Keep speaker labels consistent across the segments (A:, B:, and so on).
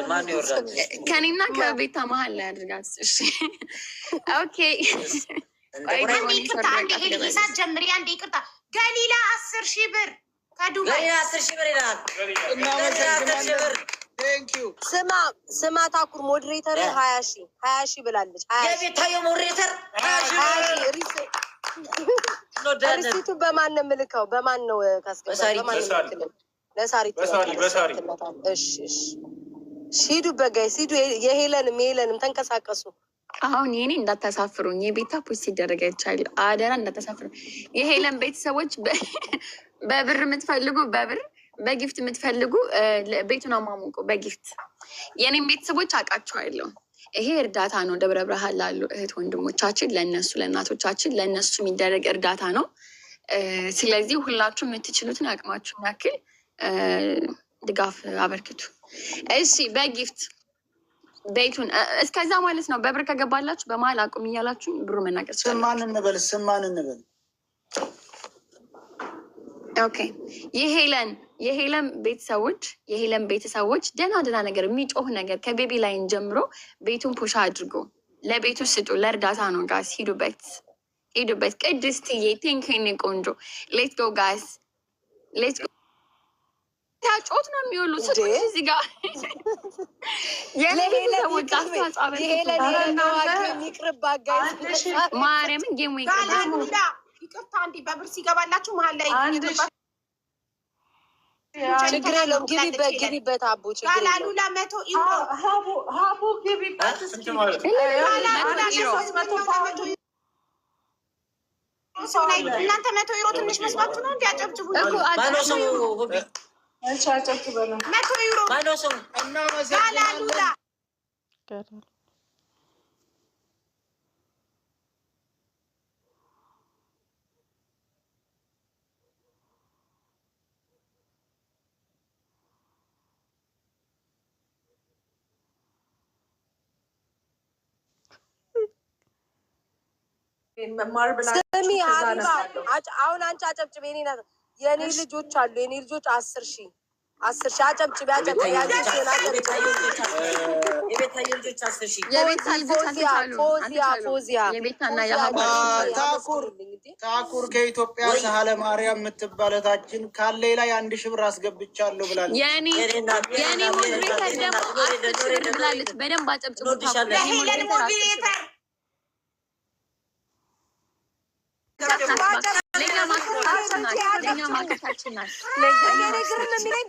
A: ማን ይወርዳል?
B: ከኔና ከቤታ መሀል ላይ አድርጋት። እሺ ኦኬ።
C: ሂሳብ ጀምሪ። አንዴ ይቅርታ። ገሊላ 10,000 ብር ከዱባይ
A: 10,000 ብር ይላል።
D: ስማ ታኩር ሞዴሬተር 20,000 ብላለች።
A: የቤታየው ሞዴሬተር
D: 20,000 ሪሲቱ በማን ነው የምልከው? በማን ነው ካስገባ? ለሳሪት። እሺ ሂዱበት ጋይስ ሂዱ። የሄለንም ተንቀሳቀሱ።
B: አሁን የኔ እንዳታሳፍሩኝ። የቤታ ፖስት ሲደረግ አይቻለሁ። አደራ እንዳታሳፍሩ። የሄለን ቤተሰቦች በብር የምትፈልጉ በብር በጊፍት የምትፈልጉ ቤቱን አሟሙቁ በጊፍት። የኔም ቤተሰቦች አውቃቸዋለሁ። ይሄ እርዳታ ነው። ደብረ ብርሃን ላሉ እህት ወንድሞቻችን፣ ለእነሱ ለእናቶቻችን፣ ለእነሱ የሚደረግ እርዳታ ነው። ስለዚህ ሁላችሁ የምትችሉትን አቅማችሁን ያክል ድጋፍ አበርክቱ። እሺ በጊፍት ቤቱን እስከዛ ማለት ነው። በብር ከገባላችሁ በመሀል አቁም እያላችሁ ብሩ መናገር
E: ስማን እንበል።
B: ኦኬ የሄለን ቤተሰቦች ደህና ነገር የሚጮህ ነገር ከቤቢ ላይን ጀምሮ ቤቱን ፑሻ አድርጎ ለቤቱ ስጡ። ለእርዳታ ነው ጋስ። ሂዱበት። ቅድስትዬ ቴንክኔ ቆንጆ። ሌት ጎ ጋስ ሌት ጎ። ታጮት ነው የሚውሉ ስቶች እዚህ ጋር የቤተሰቦች ማርያምን ጌሙ
C: ይቅርታ እንዲ በብር ሲገባላችሁ መሀል ላይ
D: ችግር የለውም። ግቢበት አቡ
C: ጋላሉላ 100 ዩሮ
F: ሀቡ ግቢበት።
C: እናንተ 100 ዩሮ ትንሽ መስማችሁ ነው። እንዲያጨብጭቡ 100 ዩሮ ጋላሉላ
D: ስሚ አሁን አንቺ አጨብጭብ። የኔ ልጆች አሉ። የኔ ልጆች 10,000 አጨብጭብ።
E: ታኩር ከኢትዮጵያ ሳህለ ማርያም የምትባለታችን ካለ ላይ 1,000 ብር አስገብቻለሁ ብላለች።
B: የኔ ሞዴሬተር ደግሞ 10,000 ብር ብላለች። በደንብ አጨብጭቡ።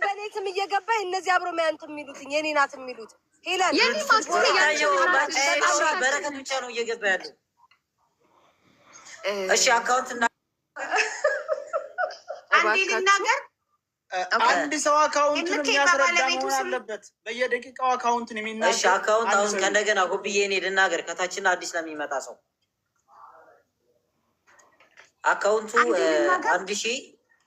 D: በእኔ ስም እየገባ እነዚህ አብሮ ማያንት የሚሉት የኔ ናት የሚሉት ሄለን
A: በረከት ብቻ ነው እየገባ ያለው። እሺ አካውንት እና
C: ልናገር።
E: አንድ ሰው አካውንቱን የሚያስረዳ መሆን አለበት። በየደቂቃው አካውንቱን የሚናገር።
A: እሺ አካውንት አሁን ከእንደገና ሁብዬ እኔ ልናገር ከታችና አዲስ ለሚመጣ ሰው አካውንቱ 1,000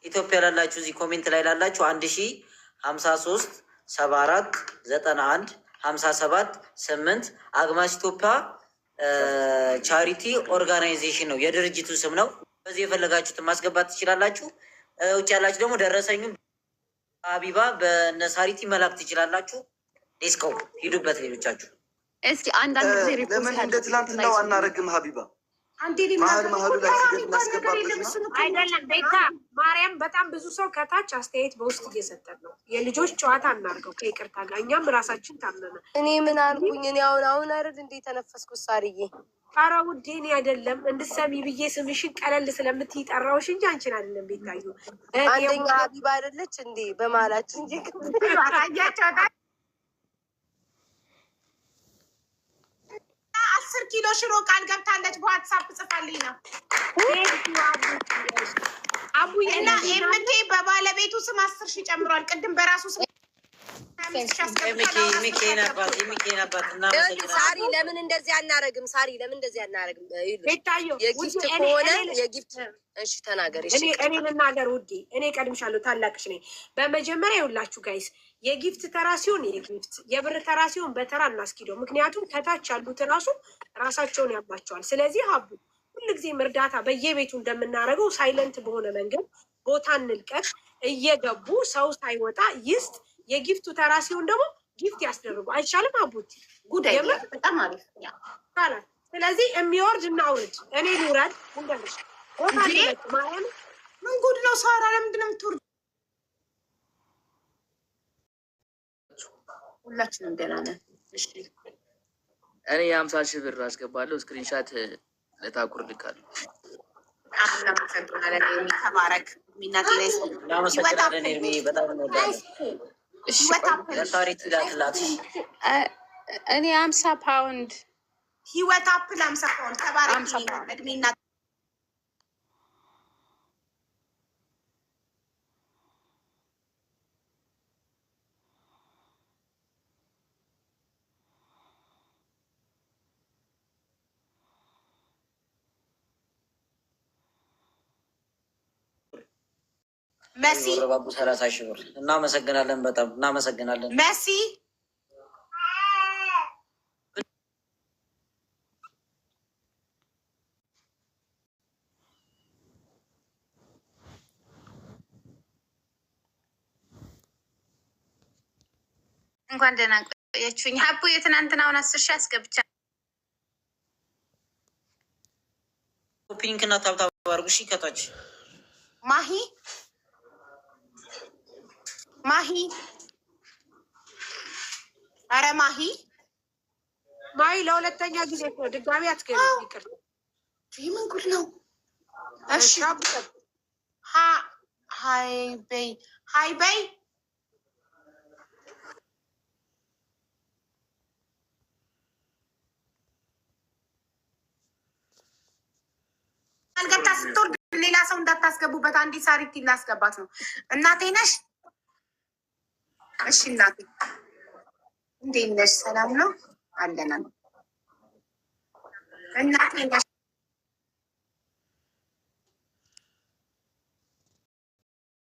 A: ኢትዮጵያ ላላችሁ እዚህ ኮሜንት ላይ ላላችሁ 1,053 74 91 57 8 አግማስ ኢትዮጵያ ቻሪቲ ኦርጋናይዜሽን ነው የድርጅቱ ስም ነው። በዚህ የፈለጋችሁትን ማስገባት ትችላላችሁ። ውጭ ያላችሁ ደግሞ ደረሰኙን ሀቢባ በነሳሪቲ መላክ ትችላላችሁ። ሌስከው ሂዱበት። ሌሎቻችሁ
B: እስኪ አንዳንድ ጊዜ
F: ለምን እንደ ትላንትናው አናረግም? ሀቢባ መሀሉ ላይ
C: አይደለም ቤታ ማርያም። በጣም ብዙ ሰው ከታች አስተያየት በውስጥ እየሰጠን ነው። የልጆች ጨዋታ እናርገው ከይቅርታ ጋር። እኛም ራሳችን ታመመ።
D: እኔ ምን አልኩኝ? እኔ አሁን አይደል እንዴ ተነፈስኩት ሳርዬ።
C: ኧረ ውዴ እኔ አይደለም እንድትሰሚ ብዬ ስምሽን ቀለል ስለምትይ ጠራሁሽ እንጂ አንቺን አይደለም። ቤታዩ
D: አንደኛ ሀቢባ አይደለች እንዴ በመሀላችን እንጂ
C: አያቸውታ 10 ኪሎ ሽሮ ቃል ገብታለች። በዋትሳፕ ጽፋልኝ ነው አቡዬና ኤምቴ በባለቤቱ ስም 10,000 ጨምሯል። ቅድም በራሱ ስም
D: ሳሪ ለምን እንደዚህ አናረግም? የጊፍት ከሆነ የጊፍት እሺ ተናገሪ።
C: እኔ ልናገር ውዴ፣ እኔ ቀድምሻለሁ፣ ታላቅሽ ነኝ። በመጀመሪያ ይኸውላችሁ ጋይስ፣ የጊፍት ተራ ሲሆን የጊፍት የብር ተራ ሲሆን በተራ እናስኪደው። ምክንያቱም ከታች ያሉት ራሳቸውን ያባቸዋል። ስለዚህ ሀቡ ሁልጊዜም እርዳታ በየቤቱ እንደምናደርገው ሳይለንት በሆነ መንገድ ቦታ እንልቀቅ። እየገቡ ሰው ሳይወጣ ይስጥ። የጊፍቱ ተራ ሲሆን ደግሞ ጊፍት ያስደርጉ። አይቻልም? አቡት
G: ጉዳይ በጣም አሪፍ
C: ይባላል። ስለዚህ የሚወርድ እናውርድ። እኔ ልውረድ እንደልሽ
G: ምን ጉድ ነው? ሳራ ለምንድን ነው የምትወርድ? ሁላችንም ደህና ነን። እሺ
H: እኔ የ50,000 ብር አስገባለሁ። ስክሪንሻት ለታኩር ልካለሁ።
G: ተባረክ።
A: እናመሰግናለን ኤርሚ፣ በጣም እንወዳለን።
I: እኔ 50 ፓውንድ
G: ህይወት አፕል 50 ፓውንድ ተባረክ። እድሜና መሲ
A: ረባቡ 30,000 ብር እናመሰግናለን። በጣም እናመሰግናለን
G: መሲ።
I: እንኳን ደህና ቆያችሁኝ። ሀቡ የትናንትናውን 10,000 አስገብቻ
A: ፒንክ እና ታብታብ አድርጉ። እሺ ከታች
G: ማሂ ማሂ፣ ኧረ ማሂ
C: ማሂ ለሁለተኛ ጊዜ ነው። ድጋሚ አትገቢም። ይቅርታ።
G: ይህ ምን ጉድ ነው? እሺ ሀይ በይ ሀይ በይ። አልገብታ ስትወርድ ሌላ ሰው እንዳታስገቡበት። አንዲት ሳሪት ላስገባት ነው። እናቴ ነሽ? እሺ እናቴ እንዴት ነሽ? ሰላም ነው አለና እናቴ ነሽ?